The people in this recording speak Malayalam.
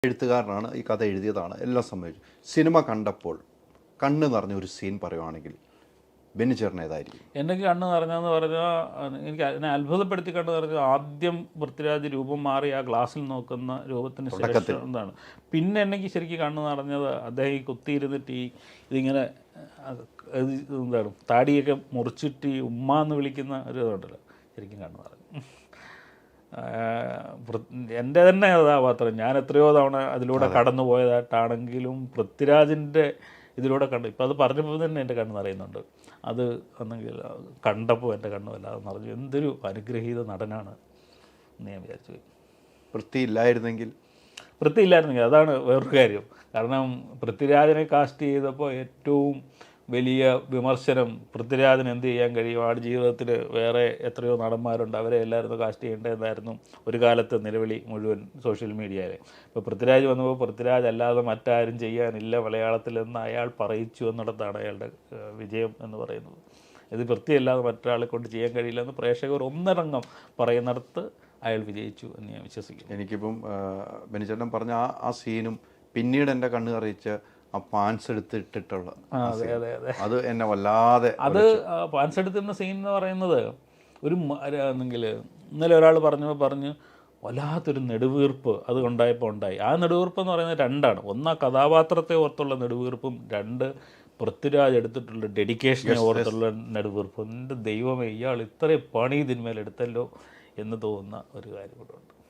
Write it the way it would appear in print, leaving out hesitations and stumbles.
എഴുത്തുകാരനാണ്, ഈ കഥ എഴുതിയതാണ്, എല്ലാം സംഭവിച്ചു. സിനിമ കണ്ടപ്പോൾ കണ്ണ് നിറഞ്ഞ ഒരു സീൻ പറയുവാണെങ്കിൽ ബെന്നിച്ചേട്ടൻ ഏതായിരിക്കും? എനിക്ക് കണ്ണ് നിറഞ്ഞെന്ന് പറഞ്ഞാൽ, എനിക്ക് അതിനെ അത്ഭുതപ്പെടുത്തി കണ്ണ് നിറഞ്ഞത് ആദ്യം പൃഥ്വിരാജ് രൂപം മാറി ആ ഗ്ലാസ്സിൽ നോക്കുന്ന രൂപത്തിന് ശേഷം എന്താണ്. പിന്നെ എനിക്ക് ശരിക്കും കണ്ണ് നിറഞ്ഞത് അദ്ദേഹം ഈ കുത്തിയിരുന്നിട്ട് ഇതിങ്ങനെ എന്താണ് താടിയൊക്കെ മുറിച്ചിട്ട് ഈ ഉമ്മ എന്ന് വിളിക്കുന്ന ഒരു ഇതുണ്ടല്ലോ, ശരിക്കും കണ്ണ് നിറഞ്ഞു. എൻ്റെ തന്നെ കഥാപാത്രം ഞാൻ എത്രയോ തവണ അതിലൂടെ കടന്നു പോയതായിട്ടാണെങ്കിലും പൃഥ്വിരാജിൻ്റെ ഇതിലൂടെ കണ്ടു. ഇപ്പം അത് പറഞ്ഞപ്പോൾ തന്നെ എൻ്റെ കണ്ണ് നിറയുന്നുണ്ട്. അത് ഒന്നെങ്കിൽ കണ്ടപ്പോൾ എൻ്റെ കണ്ണ് വല്ലാതെ നിറഞ്ഞു. എന്തൊരു അനുഗ്രഹീത നടനാണ് എന്ന് ഞാൻ വിചാരിച്ചു പോയി. പൃഥ്വി ഇല്ലായിരുന്നെങ്കിൽ അതാണ് വേറൊരു കാര്യം. കാരണം പൃഥ്വിരാജിനെ കാസ്റ്റ് ചെയ്തപ്പോൾ ഏറ്റവും വലിയ വിമർശനം പൃഥ്വിരാജിന് എന്ത് ചെയ്യാൻ കഴിയും, ആടുജീവിതത്തിൽ വേറെ എത്രയോ നടന്മാരുണ്ട്, അവരെ എല്ലാവരും കാസ്റ്റ് ചെയ്യേണ്ടതെന്നായിരുന്നു ഒരു കാലത്ത് നിലവിളി മുഴുവൻ സോഷ്യൽ മീഡിയയിൽ. ഇപ്പോൾ പൃഥ്വിരാജ് വന്നപ്പോൾ പൃഥ്വിരാജ് അല്ലാതെ മറ്റാരും ചെയ്യാനില്ല മലയാളത്തിലെന്ന് അയാൾ പറയിച്ചു എന്നിടത്താണ് അയാളുടെ വിജയം എന്ന് പറയുന്നത്. ഇത് പൃഥ്വിയല്ലാതെ മറ്റൊരാളെ കൊണ്ട് ചെയ്യാൻ കഴിയില്ല എന്ന് പ്രേക്ഷകർ ഒന്നടങ്കം പറയുന്നിടത്ത് അയാൾ വിജയിച്ചു എന്ന് ഞാൻ വിശ്വസിക്കുന്നു. എനിക്കിപ്പം ബെന്നിച്ചേട്ടൻ പറഞ്ഞ ആ സീനും പിന്നീട് എൻ്റെ കണ്ണ് അറിയിച്ച ആ പാൻസ് എടുത്തിട്ടുള്ള അത് എന്നെ വല്ലാതെ. അത് പാൻസ് എടുത്തിരുന്ന സീൻ എന്ന് പറയുന്നത് ഒരു എന്നെങ്കിൽ ഇന്നലെ ഒരാൾ പറഞ്ഞു വല്ലാത്തൊരു നെടുവീർപ്പ് അത് ഉണ്ടായി. ആ നെടുവീർപ്പ് എന്ന് പറയുന്നത് രണ്ടാണ്. ഒന്ന് ആ കഥാപാത്രത്തെ ഓർത്തുള്ള നെടുവീർപ്പും, രണ്ട് പൃഥ്വിരാജ് എടുത്തിട്ടുള്ള ഡെഡിക്കേഷനെ ഓർത്തുള്ള നെടുവീർപ്പും. എൻ്റെ ദൈവമേ, ഇയാൾ ഇത്രയും പണി ഇതിന്മേലെടുത്തല്ലോ എന്ന് തോന്നുന്ന ഒരു കാര്യം കൂടെ ഉണ്ട്.